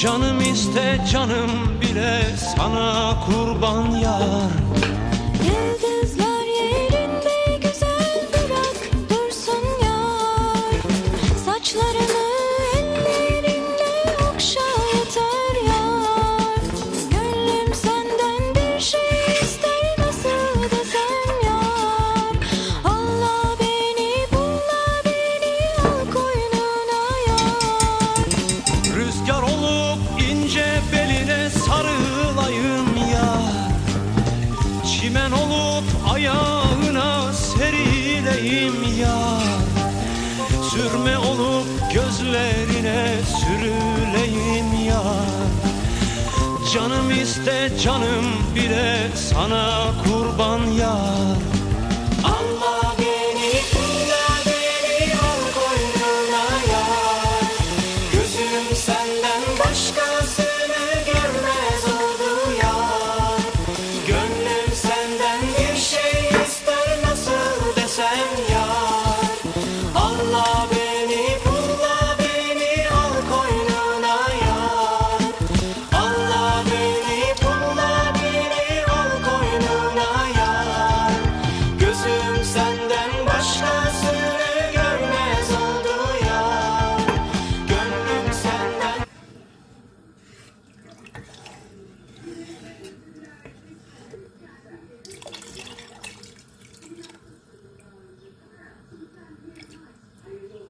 Canım iste canım bile sana kurban yar. Yıldızlar yerinde güzel bırak dursun yar. Saçlarımı ellerinle okşa yeter yar. Gönlüm senden bir şey ister, nasıl desem yar. Allah beni bulla beni al koynuna yar. Rüzgar olup ince beline sarılayım yar. Çimen olup ayağına serileyim yar. Sürme olup gözlerine sürüleyim yar. Canım iste canım bile sana kurban yar.